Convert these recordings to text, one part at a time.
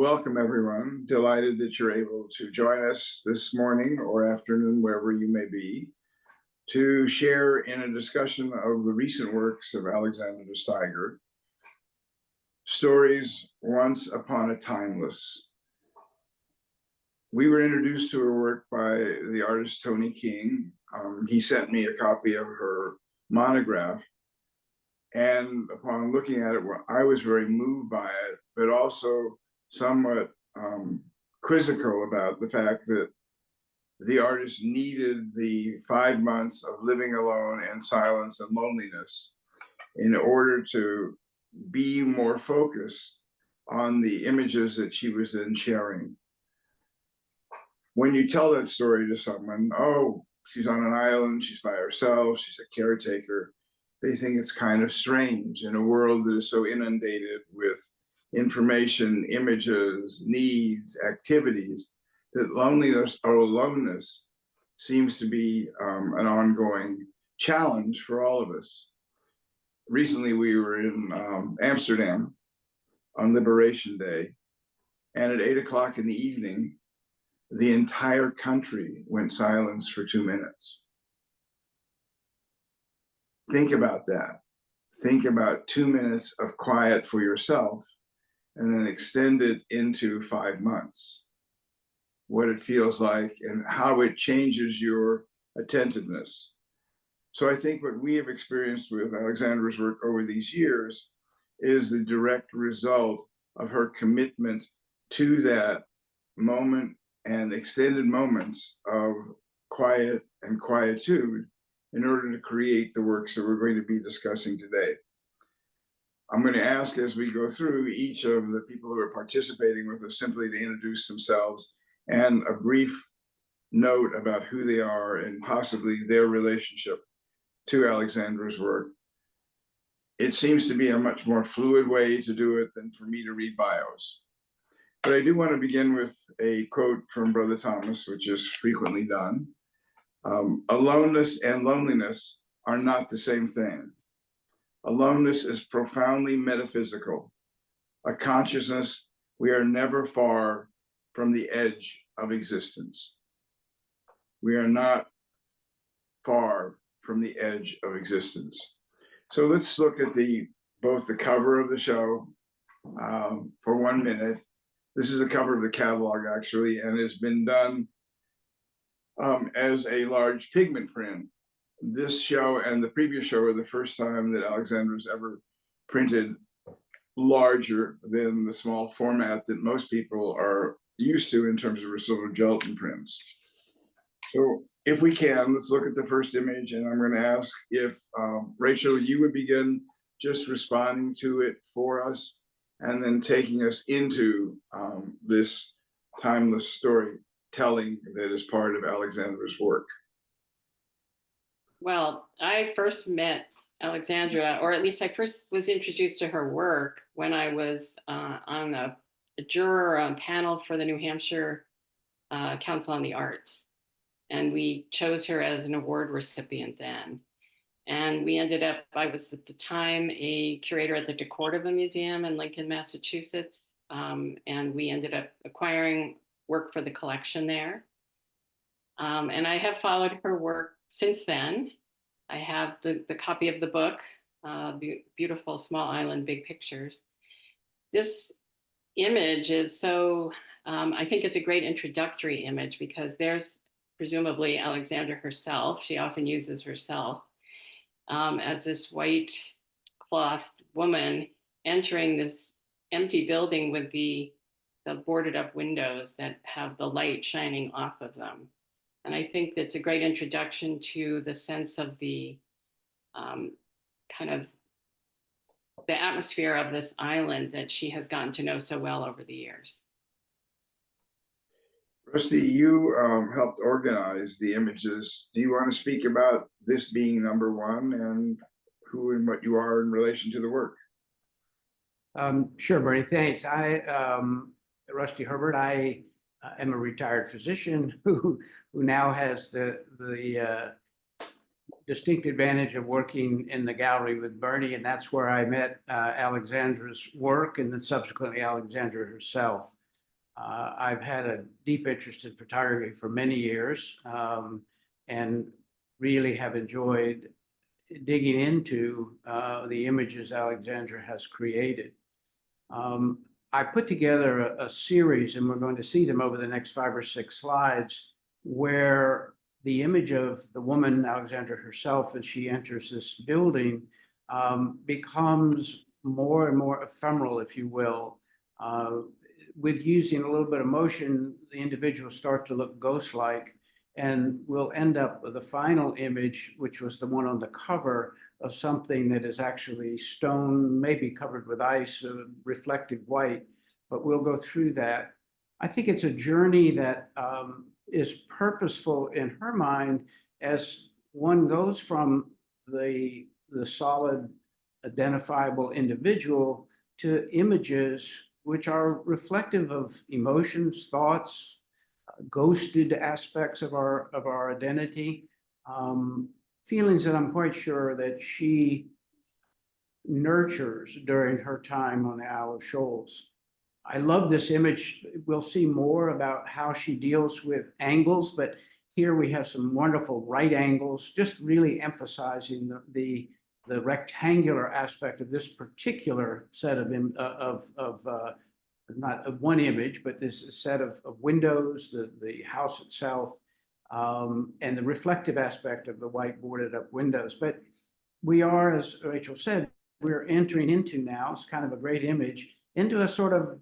Welcome, everyone. Delighted that you're able to join us this morning or afternoon, wherever you may be, to share in a discussion of the recent works of Alexandra de Steiguer, Stories Once Upon a Timeless. We were introduced to her work by the artist Tony King. He sent me a copy of her monograph, and upon looking at it, I was very moved by it, but also somewhat quizzical about the fact that the artist needed the 5 months of living alone in silence and loneliness in order to be more focused on the images that she was then sharing. When you tell that story to someone, oh, she's on an island, she's by herself, she's a caretaker, they think it's kind of strange in a world that is so inundated with information, images, needs, activities, that loneliness or aloneness seems to be an ongoing challenge for all of us. Recently, we were in Amsterdam on Liberation Day, and at 8 o'clock in the evening, the entire country went silent for 2 minutes. Think about that. Think about 2 minutes of quiet for yourself, and then extend it into 5 months. What it feels like and how it changes your attentiveness. So I think what we have experienced with Alexandra's work over these years is the direct result of her commitment to that moment and extended moments of quiet and quietude in order to create the works that we're going to be discussing today. I'm going to ask, as we go through, each of the people who are participating with us simply to introduce themselves and a brief note about who they are and possibly their relationship to Alexandra's work. It seems to be a much more fluid way to do it than for me to read bios. But I do want to begin with a quote from Brother Thomas, which is frequently done. Aloneness and loneliness are not the same thing. Aloneness is profoundly metaphysical, a consciousness we are never far from the edge of existence. We are not far from the edge of existence. So let's look at both the cover of the show for 1 minute. This is the cover of the catalog, actually, and it's been done as a large pigment print. This show and the previous show are the first time that Alexandra's ever printed larger than the small format that most people are used to in terms of her silver gelatin prints. So if we can, let's look at the first image, and I'm going to ask if Rachel, you would begin just responding to it for us and then taking us into this timeless storytelling that is part of Alexandra's work. Well, I first met Alexandra, or at least I first was introduced to her work when I was on a juror panel for the New Hampshire Council on the Arts. And we chose her as an award recipient then. And we ended up, I was at the time a curator at the DeCordova Museum in Lincoln, Massachusetts. And we ended up acquiring work for the collection there. And I have followed her work since then. I have the copy of the book, Beautiful Small Island, Big Pictures. This image is so, I think it's a great introductory image because there's presumably Alexandra herself. She often uses herself as this white cloth woman entering this empty building with the boarded up windows that have the light shining off of them. And I think that's a great introduction to the sense of the kind of the atmosphere of this island that she has gotten to know so well over the years. Rusty, you helped organize the images. Do you want to speak about this being number one and who and what you are in relation to the work? Sure, Bernie, thanks. Rusty Herbert, I am a retired physician who now has the distinct advantage of working in the gallery with Bernie, and that's where I met Alexandra's work and then subsequently Alexandra herself. I've had a deep interest in photography for many years, and really have enjoyed digging into the images Alexandra has created. I put together a series, and we're going to see them over the next 5 or 6 slides, where the image of the woman, Alexandra herself, as she enters this building, becomes more and more ephemeral, if you will. With using a little bit of motion, the individuals start to look ghost-like, and we'll end up with a final image, which was the one on the cover, of something that is actually stone, maybe covered with ice, reflective white, but we'll go through that. I think it's a journey that is purposeful in her mind as one goes from the solid, identifiable individual to images which are reflective of emotions, thoughts, ghosted aspects of our identity, feelings that I'm quite sure that she nurtures during her time on the Isle of Shoals. I love this image. We'll see more about how she deals with angles, but here we have some wonderful right angles, just really emphasizing the rectangular aspect of this particular set of not of one image, but this set of windows, the house itself, and the reflective aspect of the white boarded up windows. But we are, as Rachel said, we're entering into now, it's kind of a great image, into a sort of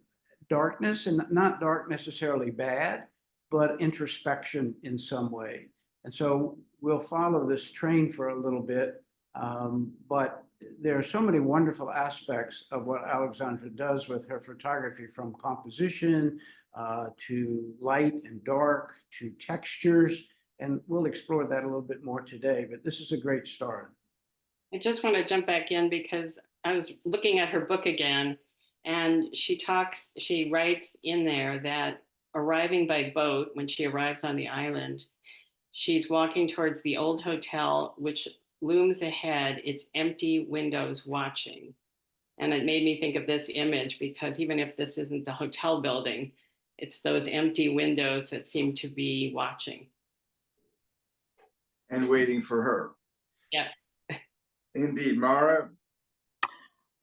darkness, and not dark necessarily bad, but introspection in some way. And so we'll follow this train for a little bit, but there are so many wonderful aspects of what Alexandra does with her photography, from composition to light and dark to textures. And we'll explore that a little bit more today, but this is a great start. I just want to jump back in because I was looking at her book again, and she writes in there that arriving by boat, when she arrives on the island, she's walking towards the old hotel, which looms ahead, its empty windows watching. And it made me think of this image, because even if this isn't the hotel building, it's those empty windows that seem to be watching. And waiting for her. Yes. Indeed. Mara?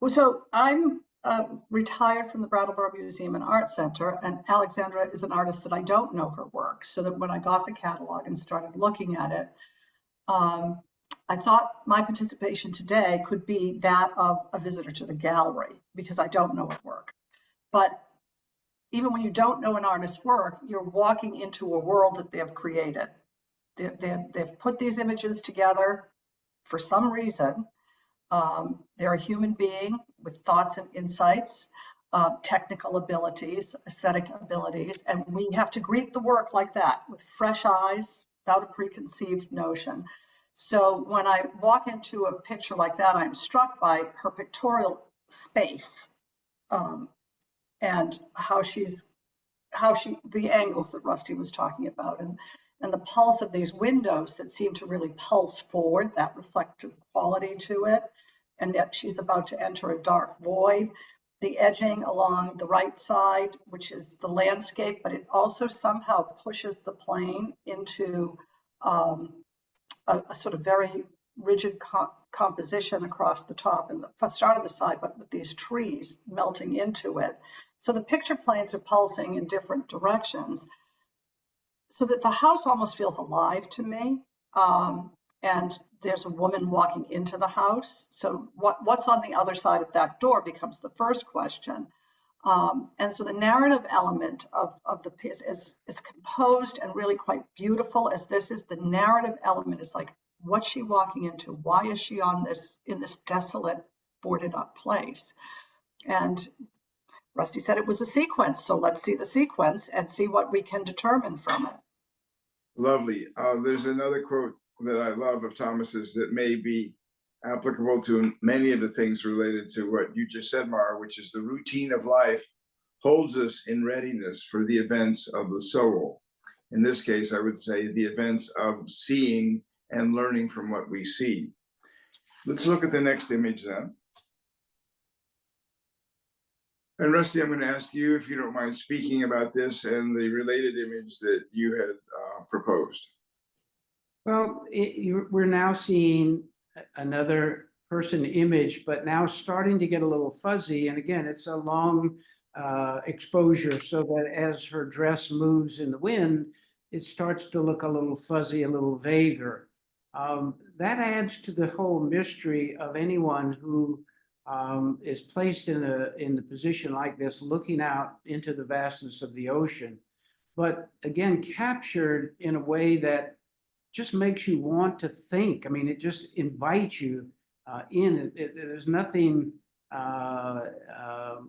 Well, so I'm retired from the Brattleboro Museum and Art Center, and Alexandra is an artist that I don't know her work. So that when I got the catalog and started looking at it, I thought my participation today could be that of a visitor to the gallery, because I don't know her work. But even when you don't know an artist's work, you're walking into a world that they have created. They've put these images together for some reason. They're a human being with thoughts and insights, technical abilities, aesthetic abilities, and we have to greet the work like that, with fresh eyes, without a preconceived notion. So when I walk into a picture like that, I'm struck by her pictorial space, and the angles that Rusty was talking about, and the pulse of these windows that seem to really pulse forward, that reflective quality to it, and that she's about to enter a dark void. The edging along the right side, which is the landscape, but it also somehow pushes the plane into a sort of very rigid composition across the top and the start of the side, but with these trees melting into it. So the picture planes are pulsing in different directions, so that the house almost feels alive to me. And there's a woman walking into the house. So what's on the other side of that door becomes the first question. And so the narrative element of the piece is composed and really quite beautiful as this is. The narrative element is like, what's she walking into? Why is she in this desolate, boarded up place? And Rusty said it was a sequence. So let's see the sequence and see what we can determine from it. Lovely. There's another quote that I love of Thomas's that may be applicable to many of the things related to what you just said, Mara, which is the routine of life holds us in readiness for the events of the soul. In this case, I would say the events of seeing and learning from what we see. Let's look at the next image then. And Rusty, I'm going to ask you if you don't mind speaking about this and the related image that you had proposed. Well, we're now seeing another person image, but now starting to get a little fuzzy. And again, it's a long exposure, so that as her dress moves in the wind, it starts to look a little fuzzy, a little vaguer. That adds to the whole mystery of anyone who is placed in the position like this, looking out into the vastness of the ocean, but again, captured in a way that just makes you want to think. I mean, it just invites you in. There's nothing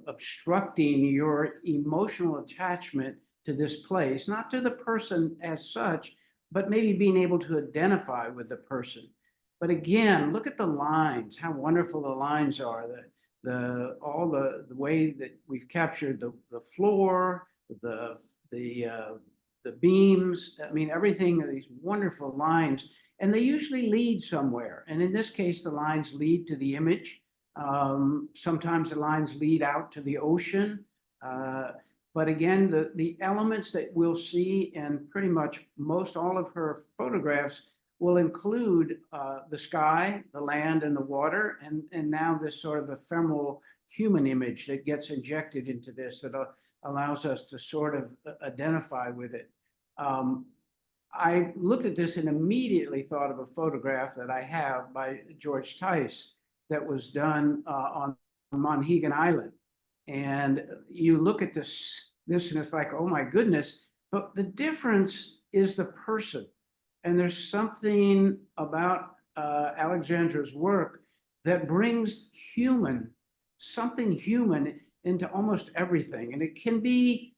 obstructing your emotional attachment to this place, not to the person as such, but maybe being able to identify with the person. But again, look at the lines, how wonderful the lines are, all the way that we've captured the floor, the beams. I mean, everything, these wonderful lines, and they usually lead somewhere. And in this case, the lines lead to the image. Sometimes the lines lead out to the ocean. But again, the elements that we'll see in pretty much most all of her photographs will include the sky, the land, and the water, and now this sort of ephemeral human image that gets injected into this that allows us to sort of identify with it. I looked at this and immediately thought of a photograph that I have by George Tice that was done on Monhegan Island. And you look at this and it's like, oh my goodness, but the difference is the person. And there's something about Alexandra's work that brings something human into almost everything. And it can be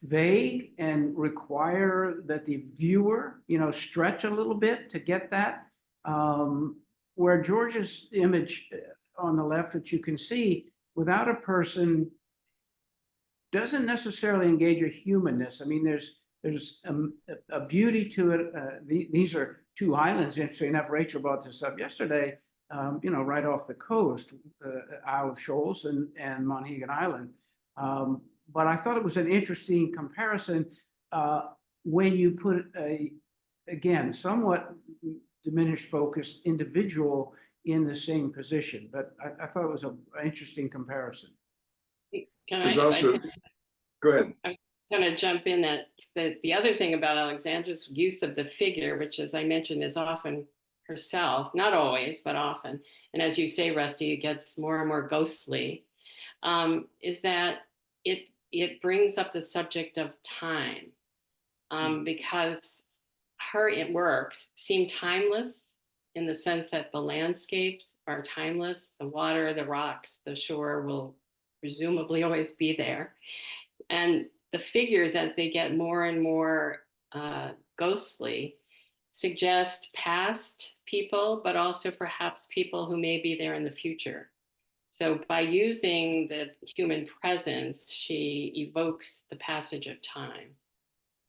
vague and require that the viewer, stretch a little bit to get that. Where George's image on the left, that you can see, without a person, doesn't necessarily engage a humanness. I mean, there's a beauty to it. These are two islands. Interesting enough, Rachel brought this up yesterday. Right off the coast, Isle of Shoals and Monhegan Island. But I thought it was an interesting comparison when you put again, somewhat diminished focused individual in the same position. But I thought it was an interesting comparison. There's also, go ahead. I'm going to jump in that the other thing about Alexandra's use of the figure, which, as I mentioned, is often herself, not always, but often, and as you say, Rusty, it gets more and more ghostly, is that it brings up the subject of time, because her works seem timeless in the sense that the landscapes are timeless. The water, the rocks, the shore will presumably always be there. And the figures, as they get more and more ghostly, suggest past people, but also perhaps people who may be there in the future. So by using the human presence, she evokes the passage of time.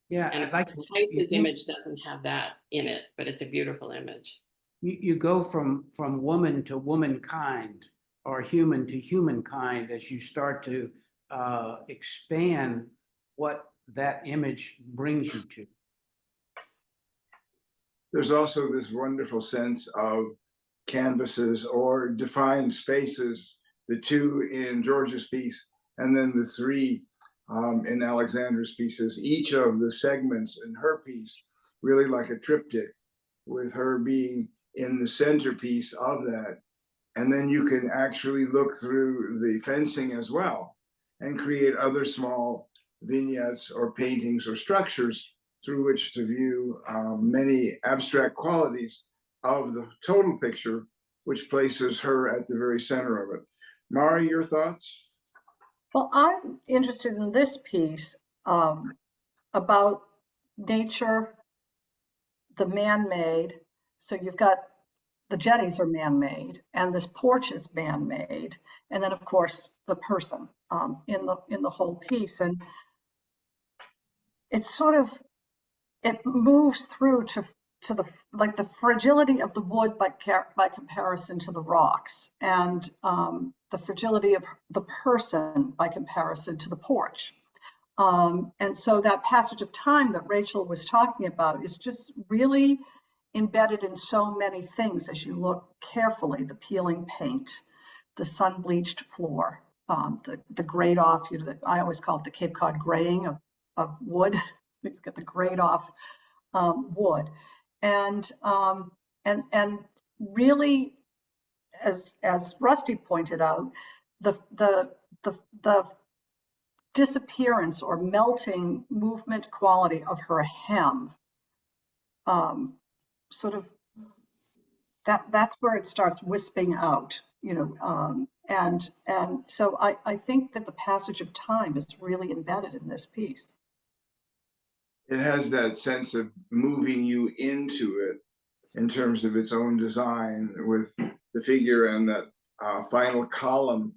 Yeah, and Tice's image doesn't have that in it, but it's a beautiful image. You go from woman to womankind, or human to humankind, as you start to expand what that image brings you to. There's also this wonderful sense of canvases or defined spaces, the two in George's piece, and then the three in Alexandra's pieces. Each of the segments in her piece, really like a triptych, with her being in the centerpiece of that. And then you can actually look through the fencing as well and create other small vignettes or paintings or structures through which to view many abstract qualities of the total picture, which places her at the very center of it. Mari, your thoughts? Well, I'm interested in this piece about nature, the man-made. So you've got the jetties are man-made, and this porch is man-made, and then of course the person in the whole piece, and it's sort of, it moves through to like the fragility of the wood by comparison to the rocks, and the fragility of the person by comparison to the porch. And so that passage of time that Rachel was talking about is just really embedded in so many things as you look carefully: the peeling paint, the sun-bleached floor, the grayed off, I always call it the Cape Cod graying of wood. You get the grayed off wood. And really, as Rusty pointed out, the disappearance or melting movement quality of her hem, sort of that's where it starts wisping out, and so I think that the passage of time is really embedded in this piece. It has that sense of moving you into it in terms of its own design, with the figure and that final column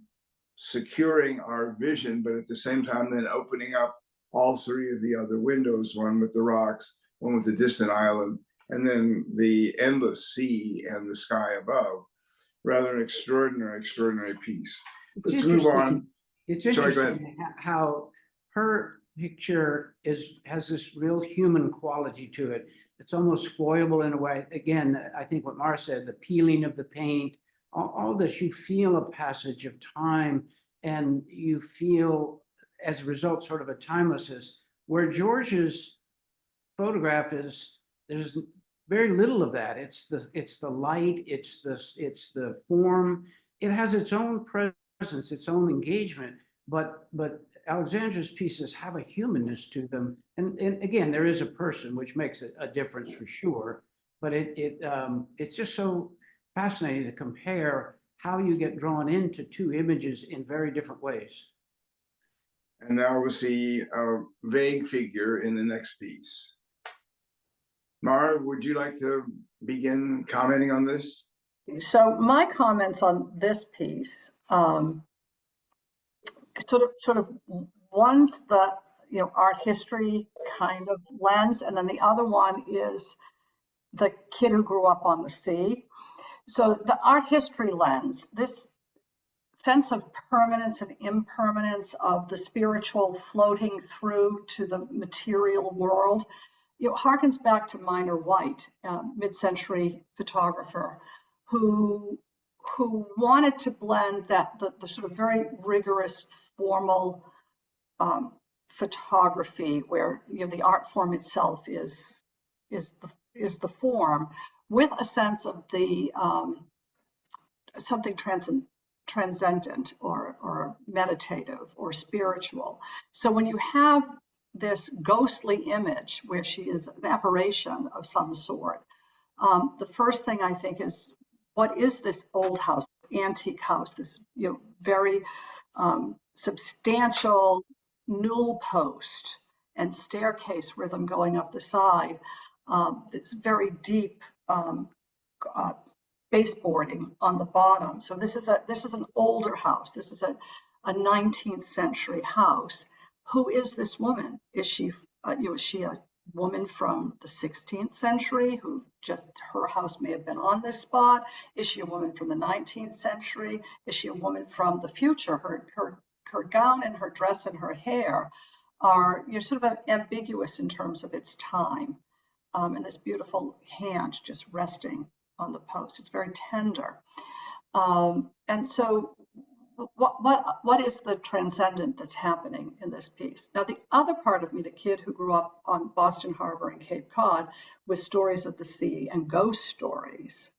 securing our vision, but at the same time then opening up all three of the other windows, one with the rocks, one with the distant island, and then the endless sea and the sky above. Rather an extraordinary piece. Let's move on. It's interesting how her picture has this real human quality to it. It's almost foible in a way. Again, I think what Mara said, the peeling of the paint, all this, you feel a passage of time, and you feel, as a result, sort of a timelessness. Where George's photograph there's very little of that. It's the light, it's the form. It has its own presence, its own engagement, but Alexandra's pieces have a humanness to them. And again, there is a person, which makes a difference for sure, but it's just so fascinating to compare how you get drawn into two images in very different ways. And now we'll see a vague figure in the next piece. Mara, would you like to begin commenting on this? So my comments on this piece, sort of one's the art history kind of lens, and then the other one is the kid who grew up on the sea. So the art history lens, this sense of permanence and impermanence of the spiritual floating through to the material world, harkens back to Minor White, mid-century photographer, who wanted to blend the sort of very rigorous formal photography, where the art form itself is the form, with a sense of the something transcendent or meditative or spiritual. So when you have this ghostly image where she is an apparition of some sort, the first thing I think is, what is this old house, antique house, this very substantial newel post and staircase rhythm going up the side, this very deep baseboarding on the bottom. So this is an older house. This is a 19th century house. Who is this woman? Is she a woman from the 16th century who just, her house may have been on this spot? Is she a woman from the 19th century? Is she a woman from the future? Her gown and her dress and her hair are sort of ambiguous in terms of its time. And this beautiful hand just resting on the post. It's very tender. And so what is the transcendent that's happening in this piece? Now, the other part of me, the kid who grew up on Boston Harbor and Cape Cod with stories of the sea and ghost stories.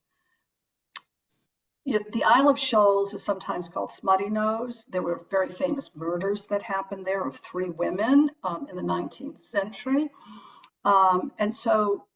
The Isle of Shoals is sometimes called Smutty Nose. There were very famous murders that happened there of 3 women in the 19th century. And so,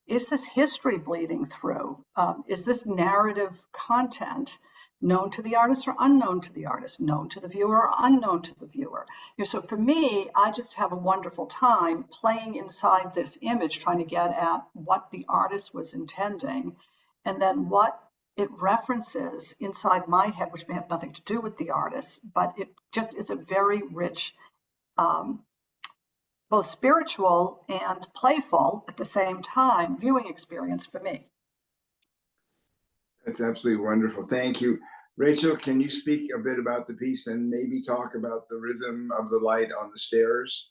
is this history bleeding through? Is this narrative content known to the artist or unknown to the artist, known to the viewer or unknown to the viewer? So for me, I just have a wonderful time playing inside this image, trying to get at what the artist was intending, and then what it references inside my head, which may have nothing to do with the artist, but it just is a very rich both spiritual and playful at the same time viewing experience for me. That's absolutely wonderful. Thank you. Rachel, can you speak a bit about the piece and maybe talk about the rhythm of the light on the stairs?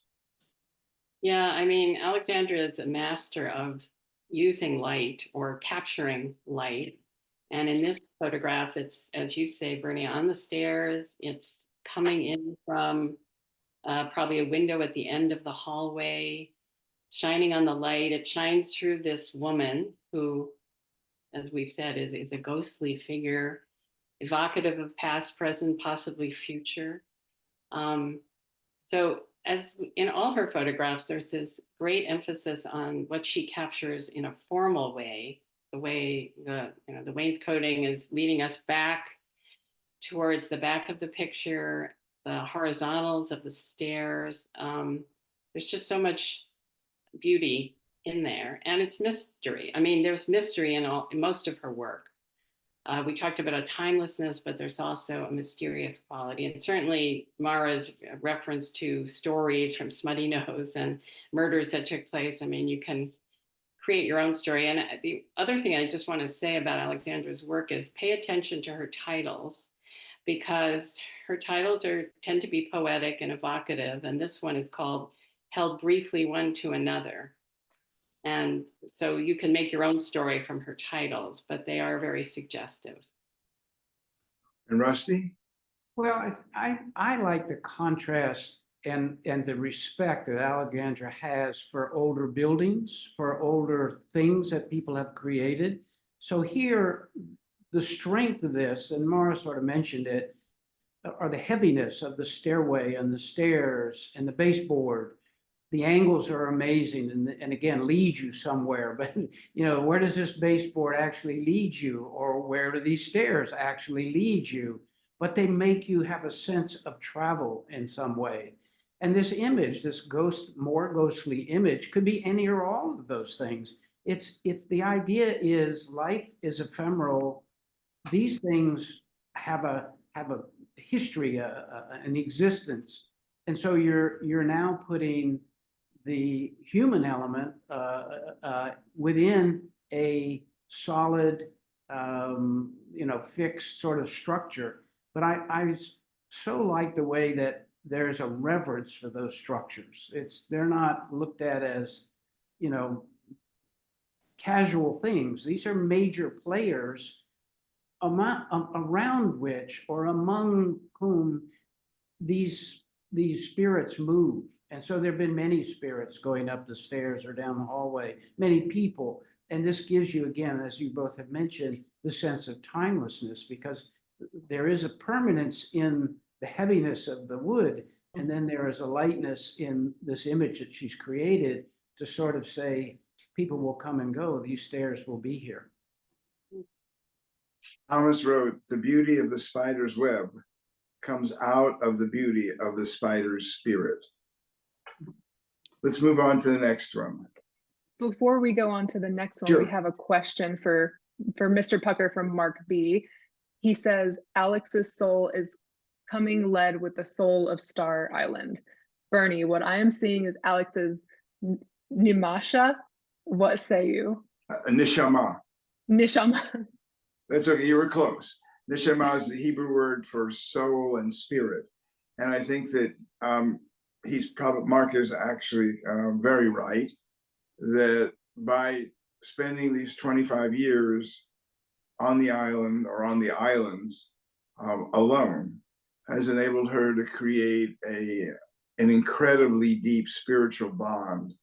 Yeah, I mean, Alexandra is a master of using light or capturing light. And in this photograph, it's, as you say, Bernie, on the stairs. It's coming in from probably a window at the end of the hallway, shining on the light. It shines through this woman who, as we've said, is a ghostly figure, evocative of past, present, possibly future. So as in all her photographs, there's this great emphasis on what she captures in a formal way, the way the wainscoting is leading us back towards the back of the picture, the horizontals of the stairs. There's just so much beauty in there, and it's mystery. I mean, there's mystery in most of her work. We talked about a timelessness, but there's also a mysterious quality. And certainly Mara's reference to stories from Smutty Nose and murders that took place. I mean, you can create your own story. And the other thing I just want to say about Alexandra's work is pay attention to her titles, because her titles tend to be poetic and evocative. And this one is called Held Briefly One to Another. And so you can make your own story from her titles, but they are very suggestive. And Rusty? Well, I like the contrast and the respect that Alexandra has for older buildings, for older things that people have created. So here, the strength of this, and Mara sort of mentioned it, are the heaviness of the stairway and the stairs and the baseboard. The angles are amazing, and again, lead you somewhere. But where does this baseboard actually lead you, or where do these stairs actually lead you? But they make you have a sense of travel in some way. And this image, this more ghostly image, could be any or all of those things. It's the idea is life is ephemeral. These things have a history, an existence, and so you're now putting the human element within a solid, fixed sort of structure. But I so like the way that there's a reverence for those structures. They're not looked at as, casual things. These are major players around which or among whom these spirits move. And so there have been many spirits going up the stairs or down the hallway, many people. And this gives you, again, as you both have mentioned, the sense of timelessness, because there is a permanence in the heaviness of the wood. And then there is a lightness in this image that she's created to sort of say, people will come and go. These stairs will be here. Thomas wrote, the beauty of the spider's web comes out of the beauty of the spider's spirit. Let's move on to the next one. Before we go on to the next one, Sure. we have a question for Mr. Pucker from Mark B. He says, Alex's soul is coming led with the soul of Star Island. Bernie, what I am seeing is Alex's Nimasha. What say you? Nishama. Nishama. That's okay, you were close. Neshama is the Hebrew word for soul and spirit. And I think that Mark is actually very right, that by spending these 25 years on the island or on the islands alone has enabled her to create an incredibly deep spiritual bond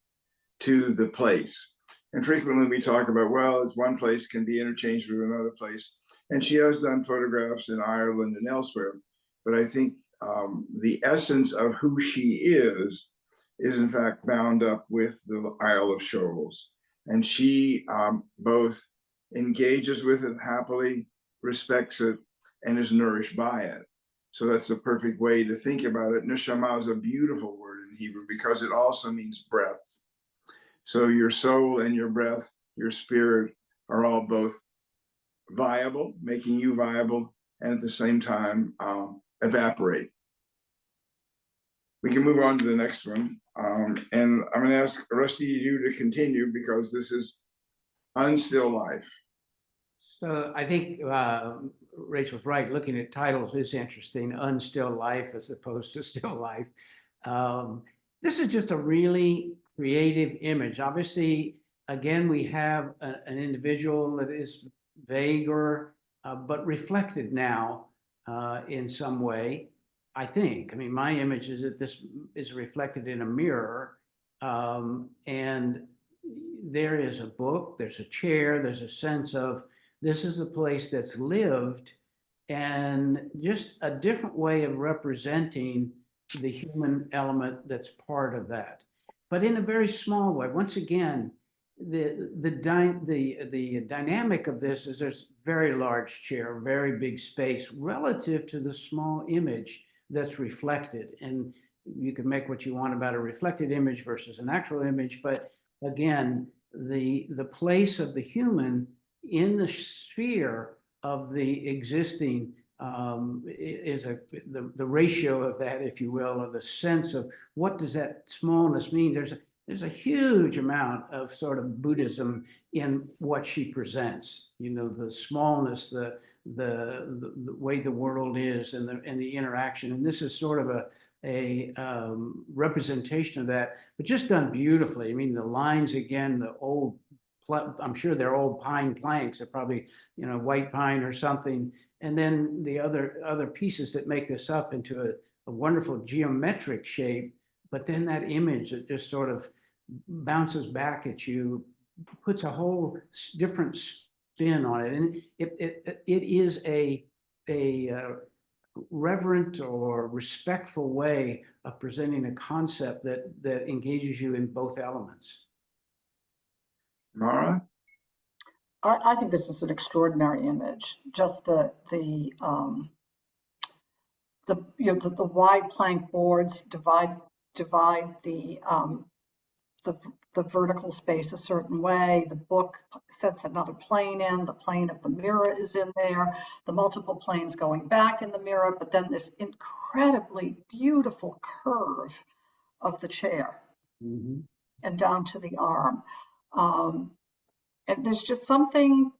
to the place. And frequently we talk about, well, it's one place can be interchanged with another place. And she has done photographs in Ireland and elsewhere. But I think the essence of who she is in fact bound up with the Isle of Shoals. And she both engages with it happily, respects it, and is nourished by it. So that's the perfect way to think about it. Neshama is a beautiful word in Hebrew because it also means breath. So your soul and your breath, your spirit are all both viable, making you viable, and at the same time evaporate. We can move on to the next one. And I'm going to ask Rusty you to continue because this is Unstill Life. So I think Rachel's right. Looking at titles is interesting. Unstill Life as opposed to Still Life. This is just a really creative image. Obviously, again, we have an individual that is vaguer, but reflected now in some way, I think. I mean, my image is that this is reflected in a mirror, and there is a book, there's a chair, there's a sense of this is a place that's lived, and just a different way of representing the human element that's part of that, but in a very small way. Once again, the dynamic of this is there's very large chair, very big space relative to the small image that's reflected. And you can make what you want about a reflected image versus an actual image, but again, the place of the human in the sphere of the existing is the ratio of that, if you will, of the sense of what does that smallness mean. There's a huge amount of sort of Buddhism in what she presents. You know, the smallness, the way the world is, and the interaction. And this is sort of a representation of that, but just done beautifully. I mean, the lines again, the old, I'm sure they're old pine planks. They're probably, you know, white pine or something. And then the other pieces that make this up into a wonderful geometric shape. But then that image that just sort of bounces back at you, puts a whole different spin on it. And it is a reverent or respectful way of presenting a concept that engages you in both elements. Mara? I think this is an extraordinary image. Just the wide plank boards divide the vertical space a certain way. The book sets another plane in. The plane of the mirror is in there. The multiple planes going back in the mirror, but then this incredibly beautiful curve of the chair and down to the arm. And there's just something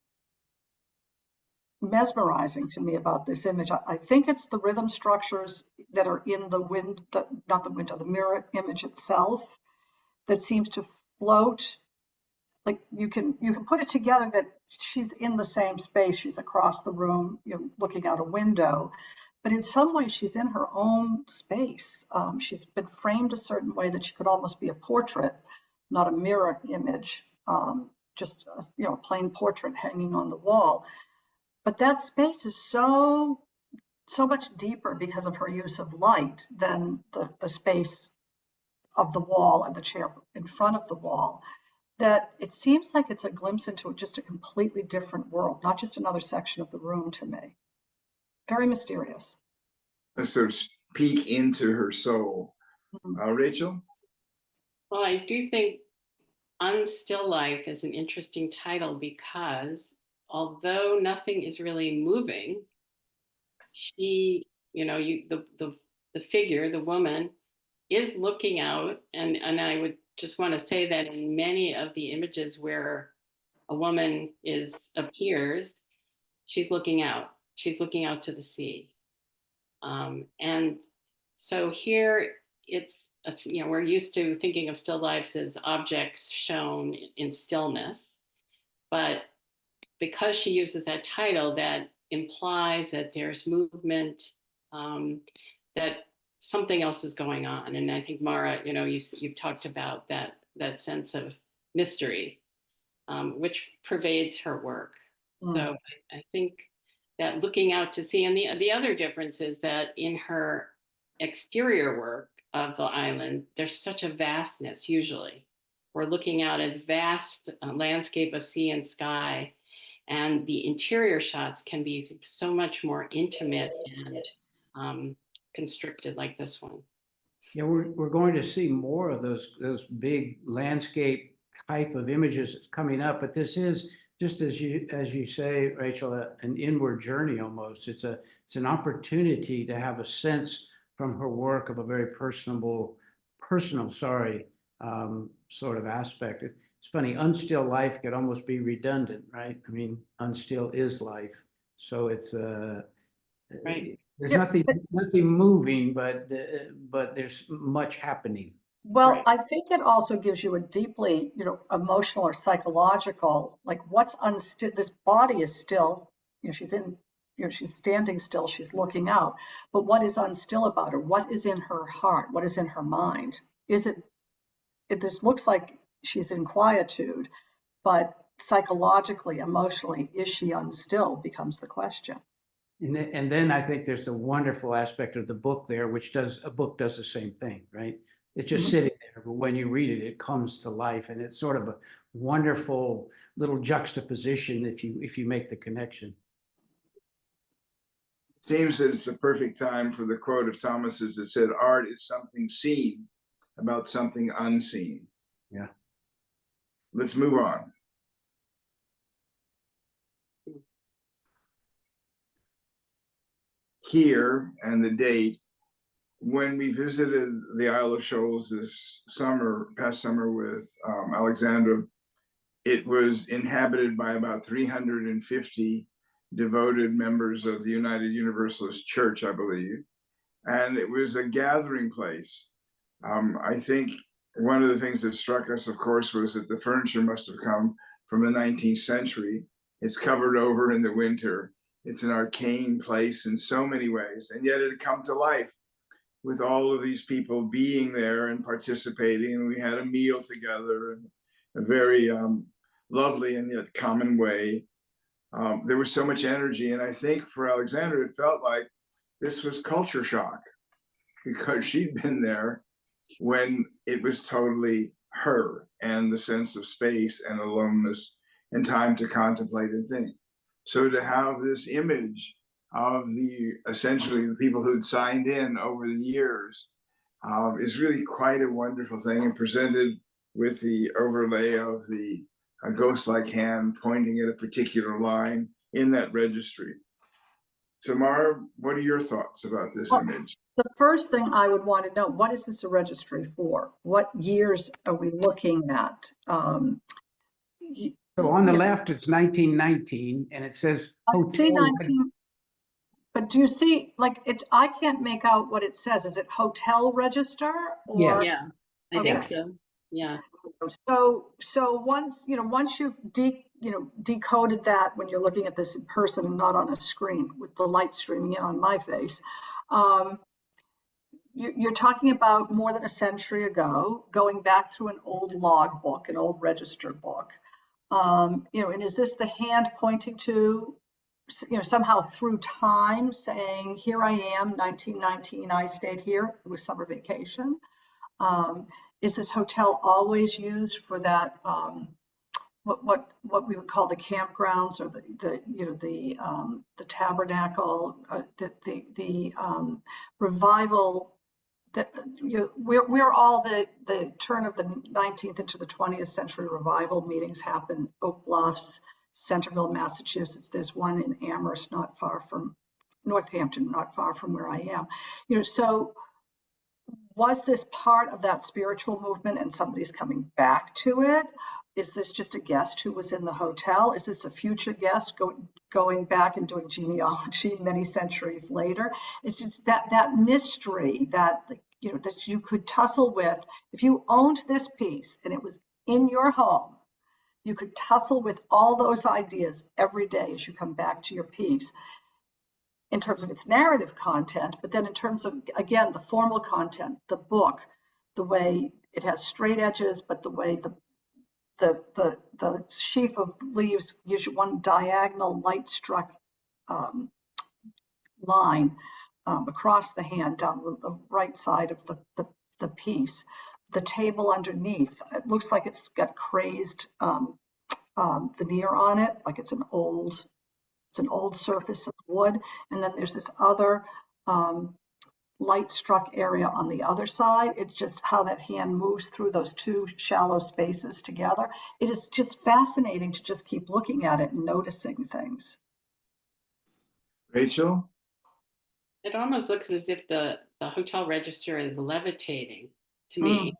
mesmerizing to me about this image. I think it's the rhythm structures that are in the mirror image itself that seems to float. Like you can put it together that she's in the same space, she's across the room, you know, looking out a window, but in some way she's in her own space. She's been framed a certain way that she could almost be a portrait, not a mirror image. Just a plain portrait hanging on the wall. But that space is so much deeper because of her use of light than the space of the wall and the chair in front of the wall, that it seems like it's a glimpse into just a completely different world, not just another section of the room to me. Very mysterious. Let's sort of peek into her soul. Rachel? Well, I do think Unstill Life is an interesting title because although nothing is really moving, she, the figure, the woman, is looking out, and I would just want to say that in many of the images where a woman appears, she's looking out. She's looking out to the sea, and so here it's we're used to thinking of still lifes as objects shown in stillness, but because she uses that title, that implies that there's movement, that something else is going on. And I think Mara, you've talked about that sense of mystery, which pervades her work. So I think that looking out to sea, and the other difference is that in her exterior work of the island, there's such a vastness. Usually we're looking out at vast landscape of sea and sky, and the interior shots can be so much more intimate and constricted, like this one. Yeah, we're going to see more of those big landscape type of images coming up, but this is, just as you say, Rachel, an inward journey almost. It's an opportunity to have a sense from her work of a very personable personal, sort of aspect. It's funny, unstill life could almost be redundant, right? I mean, unstill is life. So it's Right. there's Yeah, nothing moving, but there's much happening. Well, Right. I think it also gives you a deeply, emotional or psychological, like what's unstill, this body is still, she's standing still, she's looking out, but what is unstill about her? What is in her heart? What is in her mind? This looks like she's in quietude, but psychologically, emotionally, is she unstill becomes the question. And then I think there's a wonderful aspect of the book there, which a book does the same thing, right? It's just Mhm. sitting there, but when you read it, it comes to life, and it's sort of a wonderful little juxtaposition if you make the connection. Seems that it's a perfect time for the quote of Thomas's that said, art is something seen about something unseen. Yeah. Let's move on. Here and the date, when we visited the Isle of Shoals this past summer with Alexandra, it was inhabited by about 350 devoted members of the United Universalist Church, I believe. And it was a gathering place. I think one of the things that struck us, of course, was that the furniture must have come from the 19th century. It's covered over in the winter. It's an arcane place in so many ways, and yet it had come to life with all of these people being there and participating. And we had a meal together in a very lovely and yet common way. There was so much energy. And I think for Alexandra, it felt like this was culture shock because she'd been there when it was totally her and the sense of space and aloneness and time to contemplate and think. So to have this image of essentially the people who'd signed in over the years is really quite a wonderful thing, and presented with the overlay of a ghost-like hand pointing at a particular line in that registry. So Mara, what are your thoughts about this image? The first thing I would want to know, what is this a registry for? What years are we looking at? So on the left, it's 1919, and it says I see hotel. 19, but do you see, like, I can't make out what it says. Is it hotel register or? Yes. Yeah, I think Okay. so. Yeah. So once you've decoded that when you're looking at this in person and not on a screen with the light streaming in on my face, you're talking about more than a century ago, going back through an old log book, an old register book. And is this the hand pointing to, somehow through time saying, here I am, 1919, I stayed here, it was summer vacation. Is this hotel always used for that, what we would call the campgrounds or the tabernacle, the revival? That we're all the turn of the 19th into the 20th century revival meetings happen. Oak Bluffs, Centerville, Massachusetts. There's one in Amherst, not far from Northampton, not far from where I am. So was this part of that spiritual movement and somebody's coming back to it? Is this just a guest who was in the hotel? Is this a future guest going back and doing genealogy many centuries later? It's just that mystery that you could tussle with. If you owned this piece and it was in your home, you could tussle with all those ideas every day as you come back to your piece in terms of its narrative content, but then in terms of, again, the formal content, the book, the way it has straight edges, but the way the sheaf of leaves gives you one diagonal light struck line across the hand down the right side of the piece. The table underneath, it looks like it's got crazed veneer on it, like it's an old surface of wood. And then there's this other light struck area on the other side. It's just how that hand moves through those two shallow spaces together. It is just fascinating to just keep looking at it and noticing things. Rachel? It almost looks as if the hotel register is levitating to me.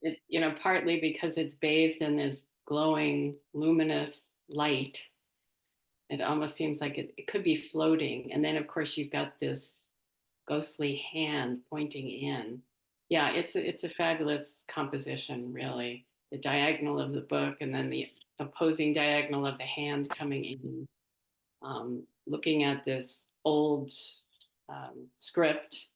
It, you know, partly because it's bathed in this glowing, luminous light. It almost seems like it could be floating. And then, of course, you've got this ghostly hand pointing in. Yeah, it's a fabulous composition, really. The diagonal of the book and then the opposing diagonal of the hand coming in. Looking at this old script.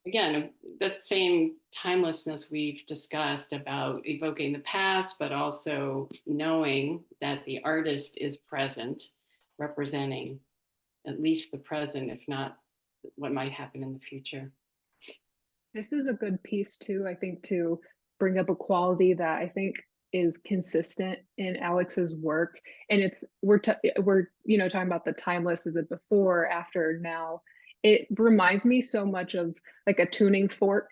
Again, that same timelessness we've discussed about evoking the past, but also knowing that the artist is present, representing at least the present, if not what might happen in the future. This is a good piece too, I think, to bring up a quality that I think is consistent in Alex's work. And it's we're you know, talking about the timeless, is it before, after, now? It reminds me so much of like a tuning fork.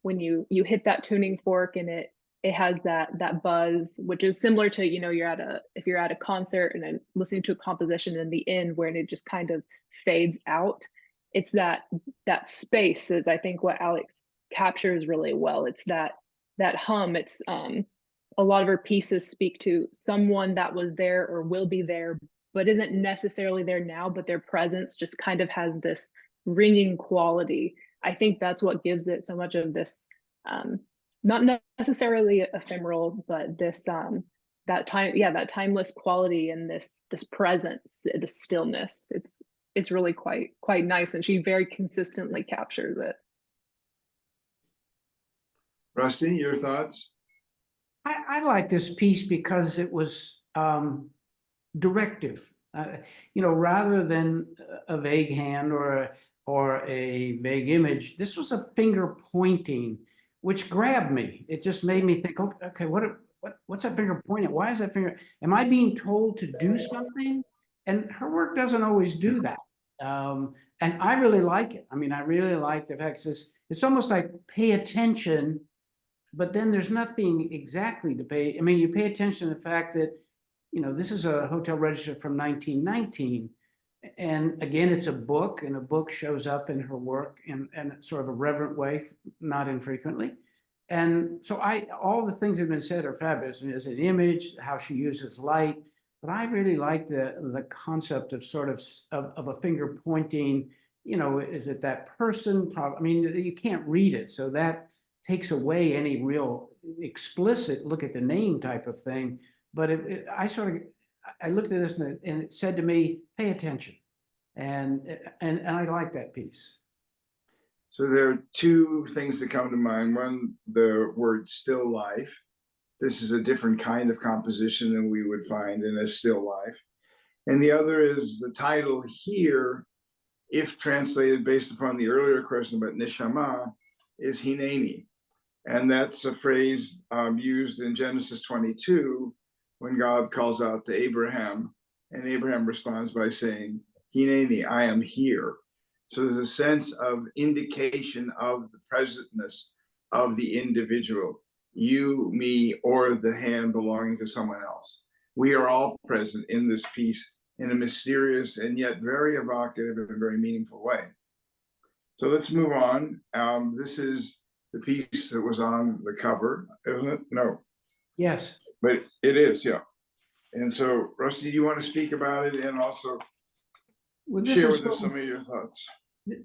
When you hit that tuning fork and it has that buzz, which is similar to, you know, if you're at a concert and then listening to a composition in the end where it just kind of fades out. It's that space is, I think, what Alex captures really well. It's that hum. It's a lot of her pieces speak to someone that was there or will be there, but isn't necessarily there now, but their presence just kind of has this ringing quality. I think that's what gives it so much of this, not necessarily ephemeral, but this that timeless quality and this presence, the stillness. It's really quite nice, and she very consistently captures it. Rusty, your thoughts? I like this piece because it was directive. You know, rather than a vague hand or a vague image, this was a finger pointing, which grabbed me. It just made me think, okay, what's that finger pointing? Why is that finger? Am I being told to do something? And her work doesn't always do that. And I really like it. I mean, I really like the fact it's almost like pay attention, but then there's nothing exactly to pay. I mean, you pay attention to the fact that, you know, this is a hotel register from 1919. And again, it's a book, and a book shows up in her work in sort of a reverent way, not infrequently. And so all the things that have been said are fabulous. As an image, how she uses light, but I really like the concept of sort of a finger pointing. You know, is it that person? I mean, you can't read it, so that takes away any real explicit look at the name type of thing. But I looked at this and it said to me, pay attention, and I like that piece. So there are two things that come to mind. One, the word still life. This is a different kind of composition than we would find in a still life. And the other is the title here, if translated based upon the earlier question about neshama, is hineni. And that's a phrase used in Genesis 22 when God calls out to Abraham, and Abraham responds by saying, hineni, I am here. So there's a sense of indication of the presentness of the individual, you, me, or the hand belonging to someone else. We are all present in this piece in a mysterious and yet very evocative and very meaningful way. So let's move on. This is the piece that was on the cover, isn't it? No. Yes. But it is, yeah. And so, Rusty, do you want to speak about it and also share with us some of your thoughts?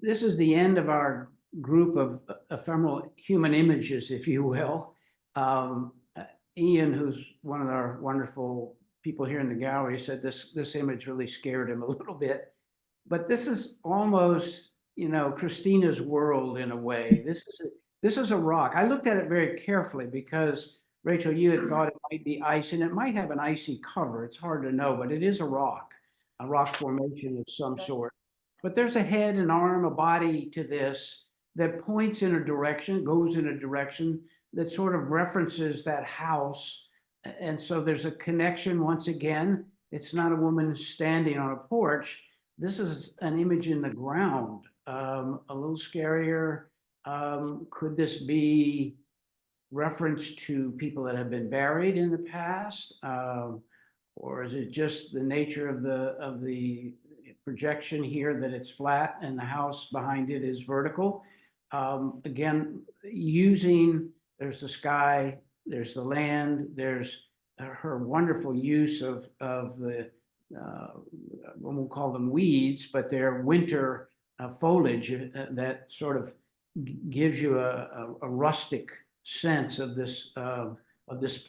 This is the end of our group of ephemeral human images, if you will. Ian, who's one of our wonderful people here in the gallery, said this image really scared him a little bit. But this is almost, you know, Christina's world in a way. This is a rock. I looked at it very carefully because, Rachel, you had thought it might be ice, and it might have an icy cover. It's hard to know, but it is a rock formation of some sort. But there's a head, an arm, a body to this that points in a direction, goes in a direction that sort of references that house. And so there's a connection once again. It's not a woman standing on a porch. This is an image in the ground, a little scarier. Could this be reference to people that have been buried in the past? Or is it just the nature of the projection here that it's flat and the house behind it is vertical? Again, there's the sky, there's the land, there's her wonderful use of the, we won't call them weeds, but they're winter foliage that sort of gives you a rustic sense of this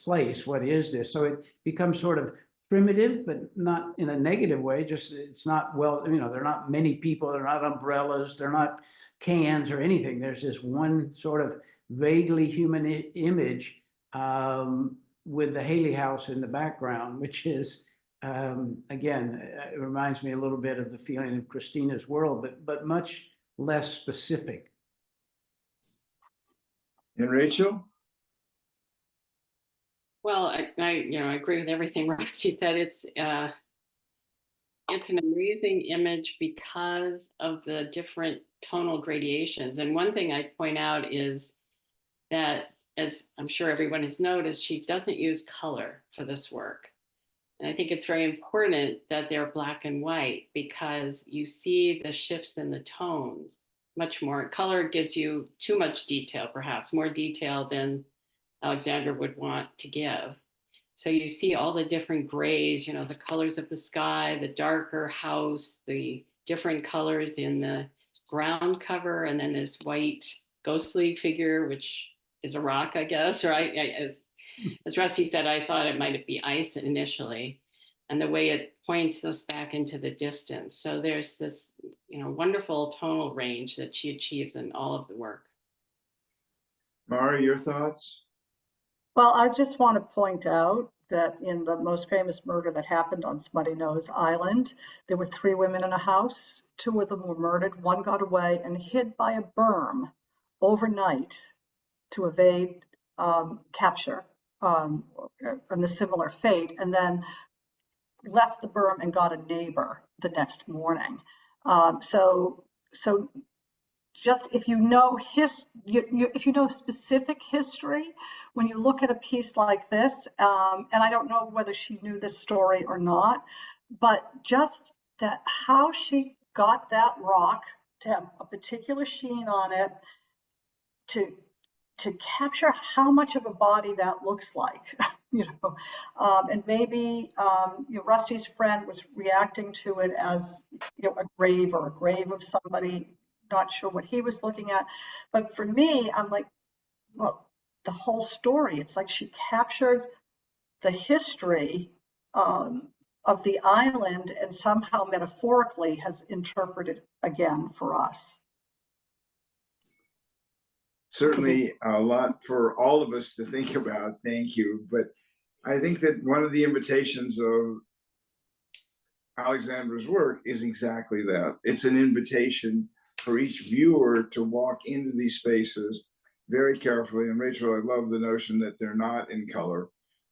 place. What is this? So it becomes sort of primitive, but not in a negative way. Just it's not, well, there are not many people, they're not umbrellas, they're not cans or anything. There's this one sort of vaguely human image with the Haley House in the background, which is, again, it reminds me a little bit of the feeling of Christina's World, but much less specific. And Rachel? Well, I agree with everything Roxy said. It's an amazing image because of the different tonal gradations. And one thing I'd point out is that, as I'm sure everyone has noticed, she doesn't use color for this work. And I think it's very important that they're black and white because you see the shifts in the tones much more. Color gives you too much detail, perhaps more detail than Alexandra would want to give. So you see all the different grays, the colors of the sky, the darker house, the different colors in the ground cover, and then this white ghostly figure, which is a rock, I guess, or as Rusty said, I thought it might be ice initially, and the way it points us back into the distance. So there's this, wonderful tonal range that she achieves in all of the work. Mara, your thoughts? Well, I just want to point out that in the most famous murder that happened on Smutty Nose Island, there were 3 women in a house. 2 of them were murdered. 1 got away and hid by a berm overnight to evade capture and the similar fate, and then left the berm and got a neighbor the next morning. So just if you know if you know specific history, when you look at a piece like this, and I don't know whether she knew this story or not, but just that how she got that rock to have a particular sheen on it, to capture how much of a body that looks like, and maybe Rusty's friend was reacting to it as a grave or a grave of somebody. Not sure what he was looking at, but for me, I'm like, well, the whole story. It's like she captured the history of the island and somehow metaphorically has interpreted again for us. Certainly a lot for all of us to think about. Thank you. But I think that one of the invitations of Alexandra's work is exactly that. It's an invitation for each viewer to walk into these spaces very carefully. And Rachel, I love the notion that they're not in color.